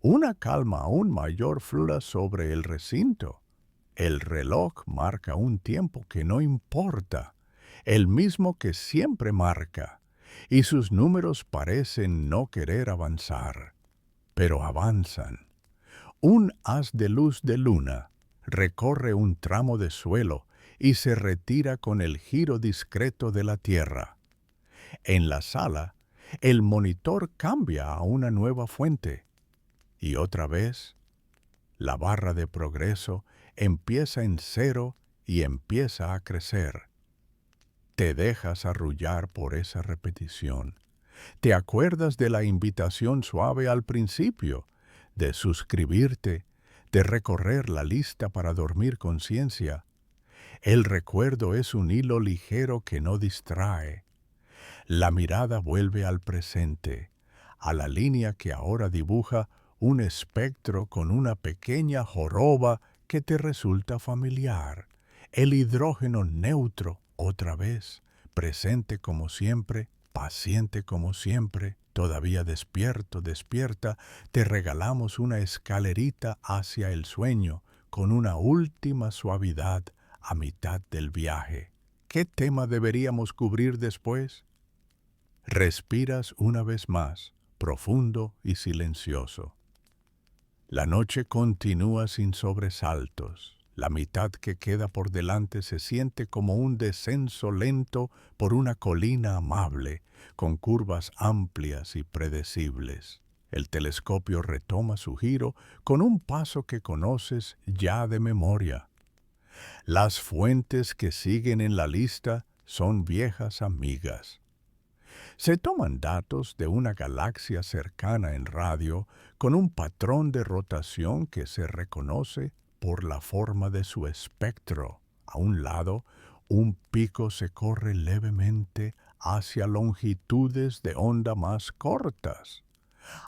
Una calma aún mayor flora sobre el recinto. El reloj marca un tiempo que no importa, el mismo que siempre marca, y sus números parecen no querer avanzar, pero avanzan. Un haz de luz de luna recorre un tramo de suelo y se retira con el giro discreto de la Tierra. En la sala, el monitor cambia a una nueva fuente. Y otra vez, la barra de progreso empieza en cero y empieza a crecer. Te dejas arrullar por esa repetición. Te acuerdas de la invitación suave al principio, de suscribirte, de recorrer la lista para dormir conciencia. El recuerdo es un hilo ligero que no distrae. La mirada vuelve al presente, a la línea que ahora dibuja un espectro con una pequeña joroba que te resulta familiar. El hidrógeno neutro, otra vez, presente como siempre, paciente como siempre, todavía despierto, despierta, te regalamos una escalerita hacia el sueño con una última suavidad a mitad del viaje. ¿Qué tema deberíamos cubrir después? Respiras una vez más, profundo y silencioso. La noche continúa sin sobresaltos. La mitad que queda por delante se siente como un descenso lento por una colina amable, con curvas amplias y predecibles. El telescopio retoma su giro con un paso que conoces ya de memoria. Las fuentes que siguen en la lista son viejas amigas. Se toman datos de una galaxia cercana en radio con un patrón de rotación que se reconoce por la forma de su espectro. A un lado, un pico se corre levemente hacia longitudes de onda más cortas.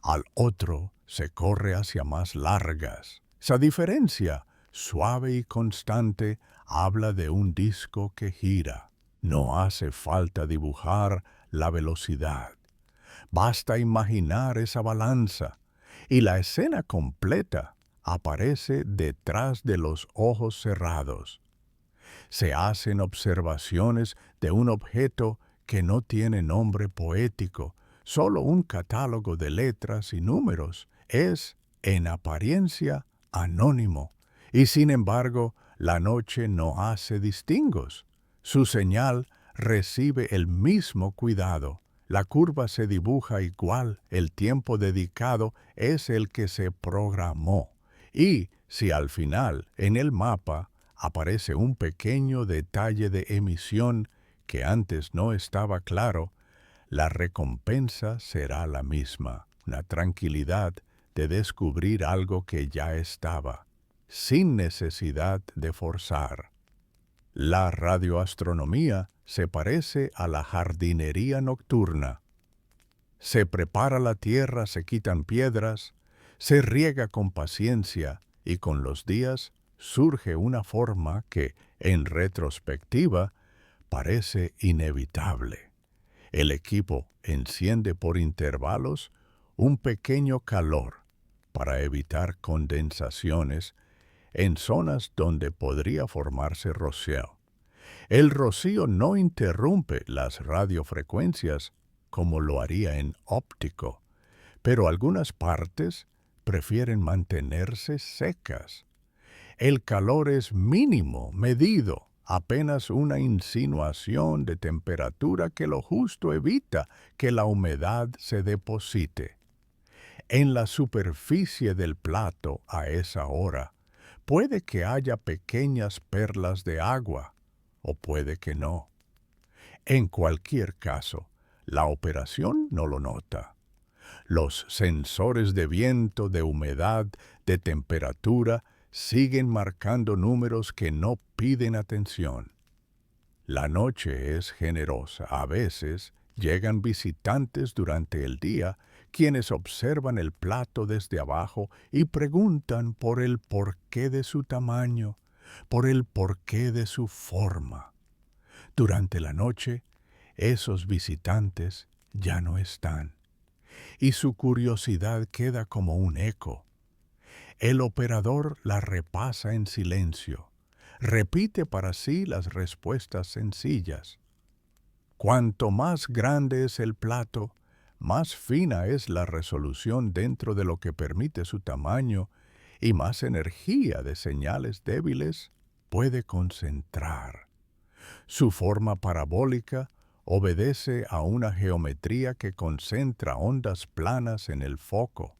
Al otro se corre hacia más largas. Esa diferencia, suave y constante, habla de un disco que gira. No hace falta dibujar la velocidad. Basta imaginar esa balanza y la escena completa aparece detrás de los ojos cerrados. Se hacen observaciones de un objeto que no tiene nombre poético, solo un catálogo de letras y números. Es, en apariencia, anónimo, y sin embargo, la noche no hace distingos. Su señal recibe el mismo cuidado. La curva se dibuja igual, el tiempo dedicado es el que se programó. Y si al final, en el mapa, aparece un pequeño detalle de emisión que antes no estaba claro, la recompensa será la misma, una tranquilidad de descubrir algo que ya estaba, sin necesidad de forzar. La radioastronomía se parece a la jardinería nocturna. Se prepara la tierra, se quitan piedras, se riega con paciencia y con los días surge una forma que, en retrospectiva, parece inevitable. El equipo enciende por intervalos un pequeño calor para evitar condensaciones en zonas donde podría formarse rocío. El rocío no interrumpe las radiofrecuencias como lo haría en óptico, pero algunas partes prefieren mantenerse secas. El calor es mínimo, medido, apenas una insinuación de temperatura que lo justo evita que la humedad se deposite. En la superficie del plato a esa hora puede que haya pequeñas perlas de agua o puede que no. En cualquier caso, la operación no lo nota. Los sensores de viento, de humedad, de temperatura siguen marcando números que no piden atención. La noche es generosa. A veces llegan visitantes durante el día quienes observan el plato desde abajo y preguntan por el porqué de su tamaño, por el porqué de su forma. Durante la noche, esos visitantes ya no están y su curiosidad queda como un eco. El operador la repasa en silencio, repite para sí las respuestas sencillas. Cuanto más grande es el plato, más fina es la resolución dentro de lo que permite su tamaño y más energía de señales débiles puede concentrar. Su forma parabólica obedece a una geometría que concentra ondas planas en el foco.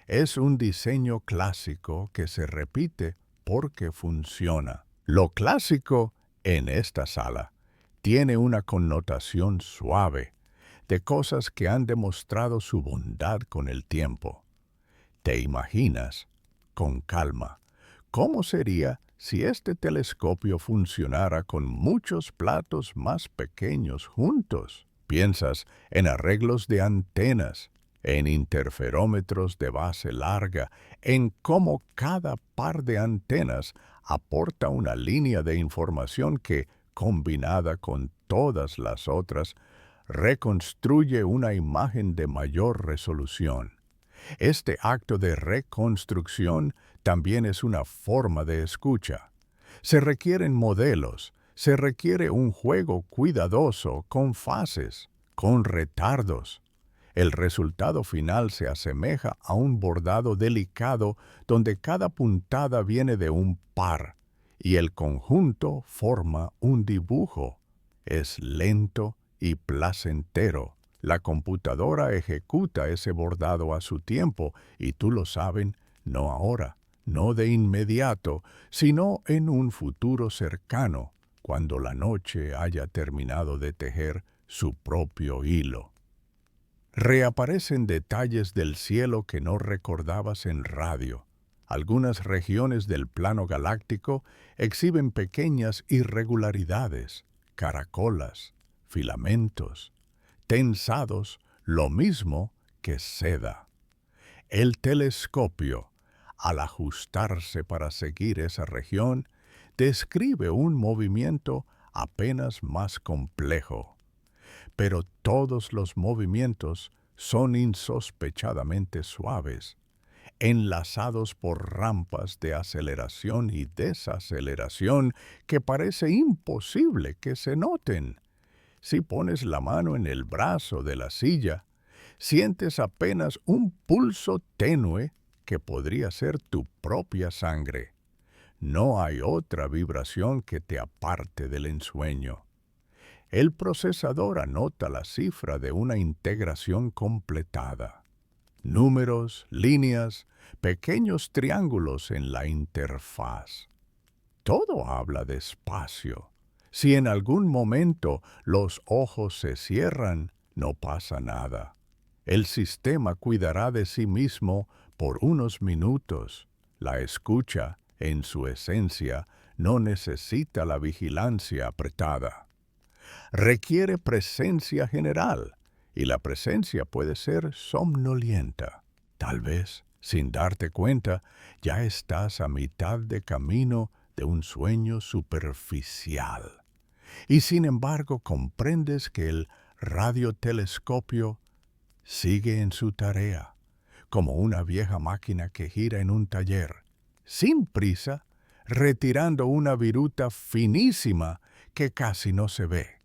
Es un diseño clásico que se repite porque funciona. Lo clásico en esta sala tiene una connotación suave de cosas que han demostrado su bondad con el tiempo. ¿Te imaginas, con calma, cómo sería si este telescopio funcionara con muchos platos más pequeños juntos? Piensas en arreglos de antenas, en interferómetros de base larga, en cómo cada par de antenas aporta una línea de información que, combinada con todas las otras, reconstruye una imagen de mayor resolución. Este acto de reconstrucción también es una forma de escucha. Se requieren modelos, se requiere un juego cuidadoso con fases, con retardos. El resultado final se asemeja a un bordado delicado donde cada puntada viene de un par y el conjunto forma un dibujo. Es lento y placentero. La computadora ejecuta ese bordado a su tiempo y tú lo saben, no ahora, no de inmediato, sino en un futuro cercano, cuando la noche haya terminado de tejer su propio hilo. Reaparecen detalles del cielo que no recordabas en radio. Algunas regiones del plano galáctico exhiben pequeñas irregularidades, caracolas, filamentos, tensados lo mismo que seda. El telescopio, al ajustarse para seguir esa región, describe un movimiento apenas más complejo. Pero todos los movimientos son insospechadamente suaves, enlazados por rampas de aceleración y desaceleración que parece imposible que se noten. Si pones la mano en el brazo de la silla, sientes apenas un pulso tenue que podría ser tu propia sangre. No hay otra vibración que te aparte del ensueño. El procesador anota la cifra de una integración completada. Números, líneas, pequeños triángulos en la interfaz. Todo habla de espacio. Si en algún momento los ojos se cierran, no pasa nada. El sistema cuidará de sí mismo por unos minutos. La escucha, en su esencia, no necesita la vigilancia apretada. Requiere presencia general, y la presencia puede ser somnolienta. Tal vez, sin darte cuenta, ya estás a mitad de camino de un sueño superficial. Y sin embargo comprendes que el radiotelescopio sigue en su tarea, como una vieja máquina que gira en un taller, sin prisa, retirando una viruta finísima que casi no se ve,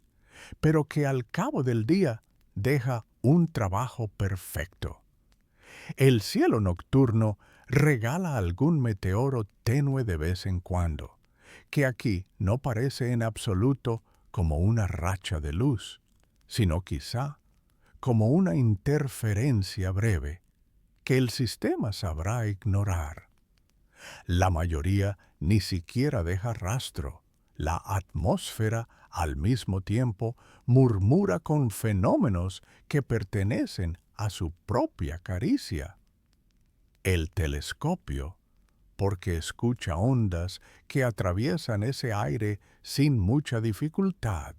pero que al cabo del día deja un trabajo perfecto. El cielo nocturno regala algún meteoro tenue de vez en cuando, que aquí no parece en absoluto como una racha de luz, sino quizá como una interferencia breve que el sistema sabrá ignorar. La mayoría ni siquiera deja rastro. La atmósfera, al mismo tiempo, murmura con fenómenos que pertenecen a su propia caricia. El telescopio, porque escucha ondas que atraviesan ese aire sin mucha dificultad,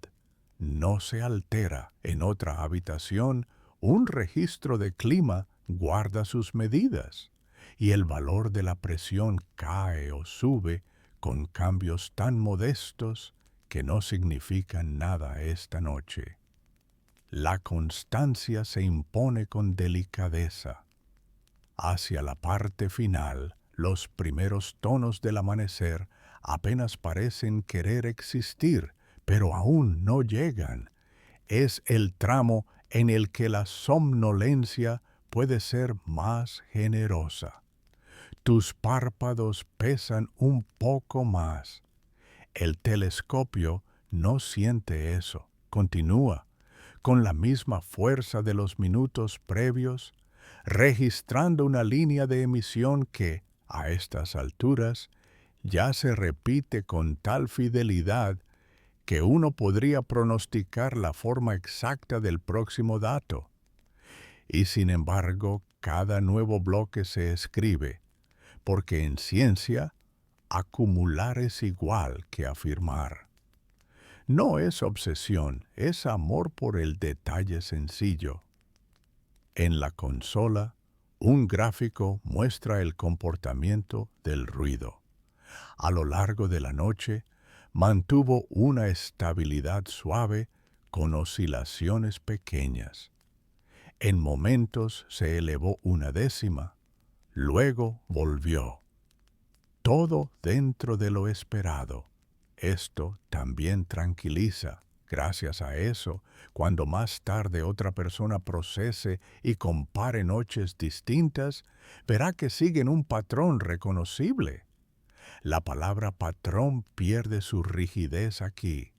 no se altera. En otra habitación, un registro de clima guarda sus medidas y el valor de la presión cae o sube con cambios tan modestos que no significan nada esta noche. La constancia se impone con delicadeza. Hacia la parte final, los primeros tonos del amanecer apenas parecen querer existir, pero aún no llegan. Es el tramo en el que la somnolencia puede ser más generosa. Tus párpados pesan un poco más. El telescopio no siente eso. Continúa, con la misma fuerza de los minutos previos, registrando una línea de emisión que, a estas alturas, ya se repite con tal fidelidad que uno podría pronosticar la forma exacta del próximo dato. Y sin embargo, cada nuevo bloque se escribe, porque en ciencia, acumular es igual que afirmar. No es obsesión, es amor por el detalle sencillo. En la consola, un gráfico muestra el comportamiento del ruido. A lo largo de la noche, mantuvo una estabilidad suave con oscilaciones pequeñas. En momentos se elevó una décima, luego volvió. Todo dentro de lo esperado. Esto también tranquiliza. Gracias a eso, cuando más tarde otra persona procese y compare noches distintas, verá que siguen un patrón reconocible. La palabra patrón pierde su rigidez aquí.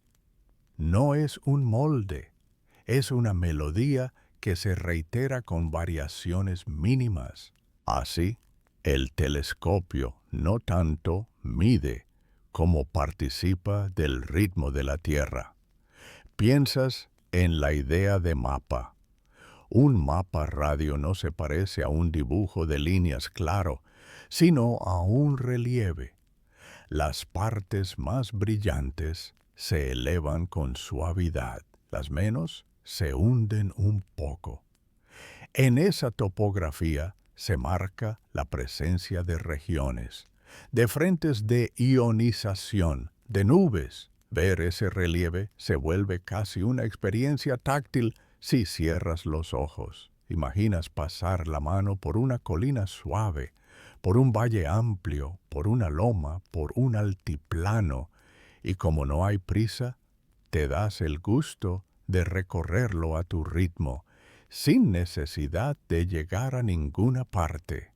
No es un molde, es una melodía que se reitera con variaciones mínimas. Así, el telescopio no tanto mide como participa del ritmo de la Tierra. Piensas en la idea de mapa. Un mapa radio no se parece a un dibujo de líneas claro, sino a un relieve. Las partes más brillantes se elevan con suavidad, las menos se hunden un poco. En esa topografía se marca la presencia de regiones, de frentes de ionización, de nubes. Ver ese relieve se vuelve casi una experiencia táctil si cierras los ojos. Imaginas pasar la mano por una colina suave, por un valle amplio, por una loma, por un altiplano, y como no hay prisa, te das el gusto de recorrerlo a tu ritmo, sin necesidad de llegar a ninguna parte.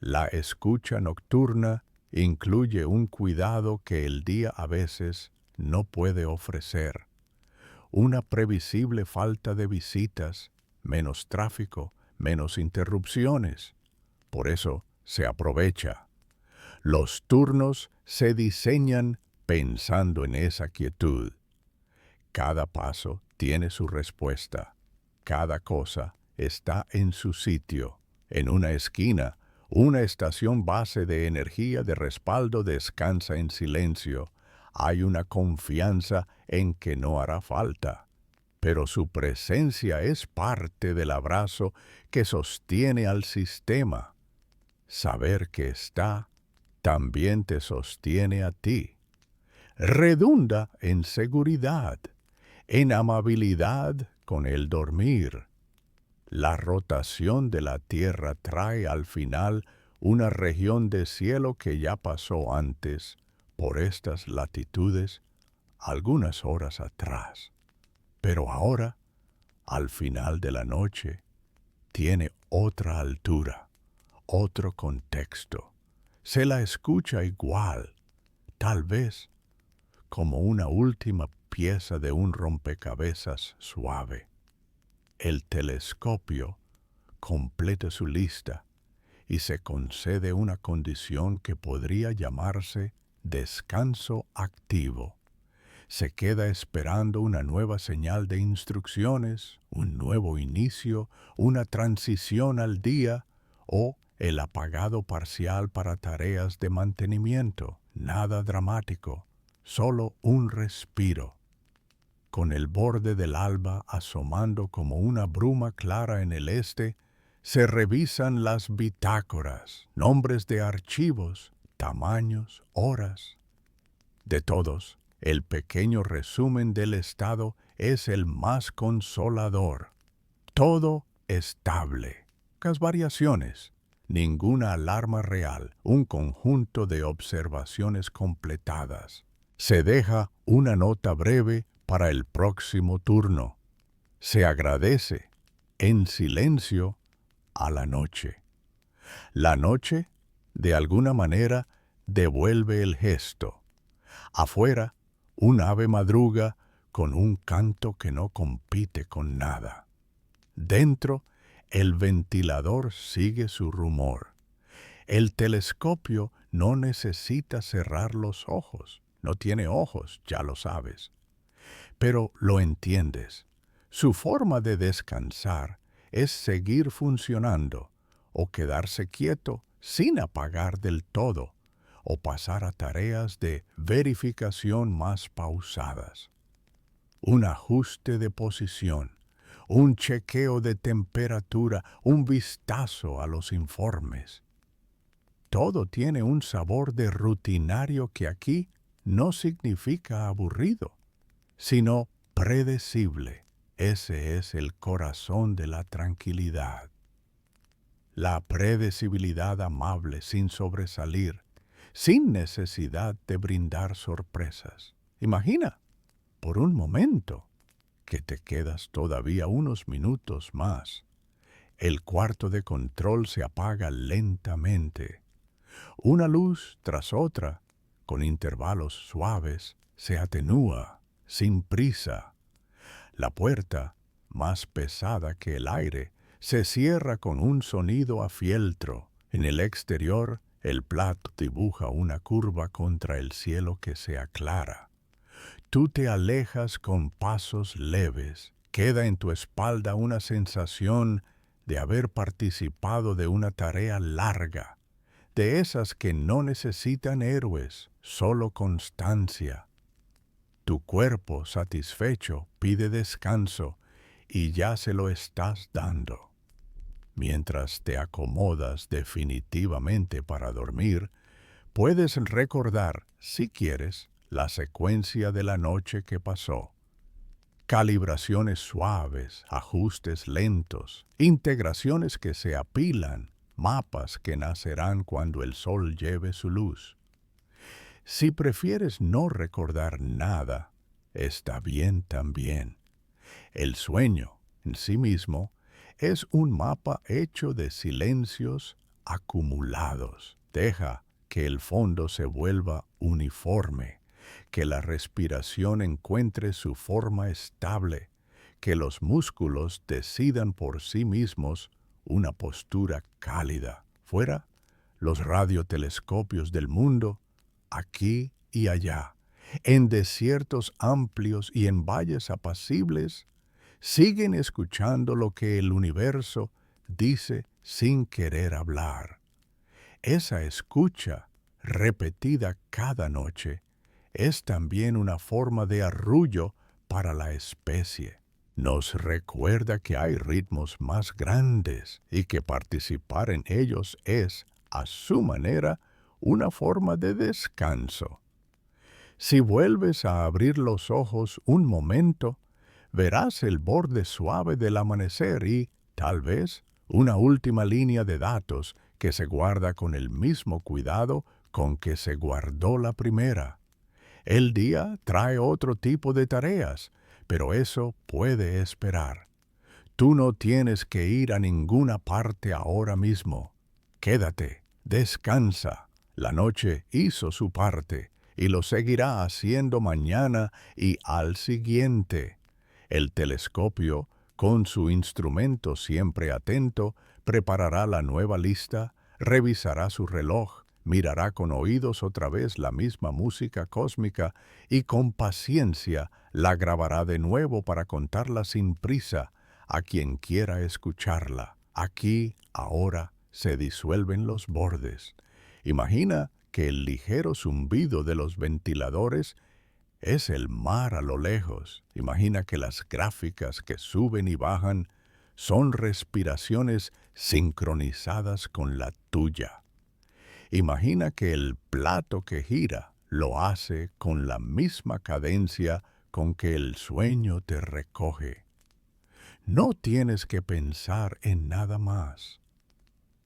La escucha nocturna incluye un cuidado que el día a veces no puede ofrecer. Una previsible falta de visitas, menos tráfico, menos interrupciones. Por eso se aprovecha. Los turnos se diseñan pensando en esa quietud. Cada paso tiene su respuesta. Cada cosa está en su sitio. En una esquina, una estación base de energía de respaldo descansa en silencio. Hay una confianza en que no hará falta. Pero su presencia es parte del abrazo que sostiene al sistema. Saber que está también te sostiene a ti. Redunda en seguridad, en amabilidad con el dormir. La rotación de la Tierra trae al final una región de cielo que ya pasó antes, por estas latitudes, algunas horas atrás. Pero ahora, al final de la noche, tiene otra altura, otro contexto. Se la escucha igual, tal vez como una última pieza de un rompecabezas suave. El telescopio completa su lista y se concede una condición que podría llamarse descanso activo. Se queda esperando una nueva señal de instrucciones, un nuevo inicio, una transición al día o el apagado parcial para tareas de mantenimiento. Nada dramático, solo un respiro. Con el borde del alba asomando como una bruma clara en el este, se revisan las bitácoras, nombres de archivos, tamaños, horas. De todos, el pequeño resumen del estado es el más consolador. Todo estable. Pocas variaciones. Ninguna alarma real. Un conjunto de observaciones completadas. Se deja una nota breve para el próximo turno. Se agradece, en silencio, a la noche. La noche, de alguna manera, devuelve el gesto. Afuera, un ave madruga con un canto que no compite con nada. Dentro, el ventilador sigue su rumor. El telescopio no necesita cerrar los ojos. No tiene ojos, ya lo sabes. Pero lo entiendes. Su forma de descansar es seguir funcionando o quedarse quieto sin apagar del todo o pasar a tareas de verificación más pausadas. Un ajuste de posición, un chequeo de temperatura, un vistazo a los informes. Todo tiene un sabor de rutinario que aquí no significa aburrido, sino predecible. Ese es el corazón de la tranquilidad. La predecibilidad amable sin sobresalir, sin necesidad de brindar sorpresas. Imagina, por un momento, que te quedas todavía unos minutos más. El cuarto de control se apaga lentamente. Una luz tras otra, con intervalos suaves, se atenúa, sin prisa. La puerta, más pesada que el aire, se cierra con un sonido a fieltro. En el exterior, el plato dibuja una curva contra el cielo que se aclara. Tú te alejas con pasos leves. Queda en tu espalda una sensación de haber participado de una tarea larga, de esas que no necesitan héroes, solo constancia. Tu cuerpo, satisfecho, pide descanso y ya se lo estás dando. Mientras te acomodas definitivamente para dormir, puedes recordar, si quieres, la secuencia de la noche que pasó. Calibraciones suaves, ajustes lentos, integraciones que se apilan, mapas que nacerán cuando el sol lleve su luz. Si prefieres no recordar nada, está bien también. El sueño, en sí mismo, es un mapa hecho de silencios acumulados. Deja que el fondo se vuelva uniforme, que la respiración encuentre su forma estable, que los músculos decidan por sí mismos una postura cálida. Fuera, los radiotelescopios del mundo, aquí y allá, en desiertos amplios y en valles apacibles, siguen escuchando lo que el universo dice sin querer hablar. Esa escucha, repetida cada noche, es también una forma de arrullo para la especie. Nos recuerda que hay ritmos más grandes y que participar en ellos es, a su manera, una forma de descanso. Si vuelves a abrir los ojos un momento, verás el borde suave del amanecer y, tal vez, una última línea de datos que se guarda con el mismo cuidado con que se guardó la primera. El día trae otro tipo de tareas, pero eso puede esperar. Tú no tienes que ir a ninguna parte ahora mismo. Quédate, descansa. La noche hizo su parte y lo seguirá haciendo mañana y al siguiente. El telescopio, con su instrumento siempre atento, preparará la nueva lista, revisará su reloj, mirará con oídos otra vez la misma música cósmica y con paciencia la grabará de nuevo para contarla sin prisa a quien quiera escucharla. Aquí, ahora, se disuelven los bordes. Imagina que el ligero zumbido de los ventiladores es el mar a lo lejos. Imagina que las gráficas que suben y bajan son respiraciones sincronizadas con la tuya. Imagina que el plato que gira lo hace con la misma cadencia con que el sueño te recoge. No tienes que pensar en nada más.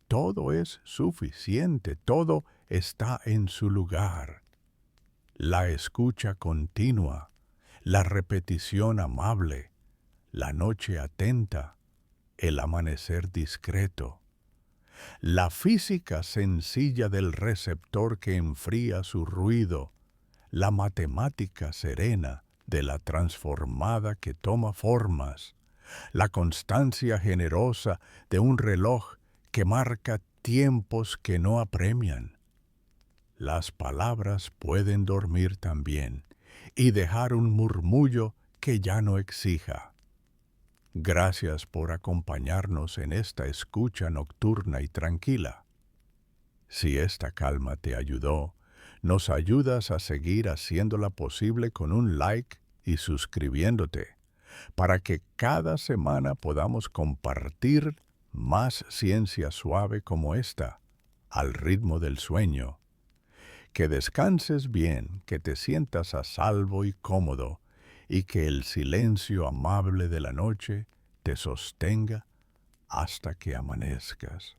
Todo es suficiente, todo está en su lugar. La escucha continua, la repetición amable, la noche atenta, el amanecer discreto, la física sencilla del receptor que enfría su ruido, la matemática serena de la transformada que toma formas, la constancia generosa de un reloj que marca tiempos que no apremian. Las palabras pueden dormir también y dejar un murmullo que ya no exija. Gracias por acompañarnos en esta escucha nocturna y tranquila. Si esta calma te ayudó, nos ayudas a seguir haciéndola posible con un like y suscribiéndote, para que cada semana podamos compartir más ciencia suave como esta, al ritmo del sueño. Que descanses bien, que te sientas a salvo y cómodo, y que el silencio amable de la noche te sostenga hasta que amanezcas.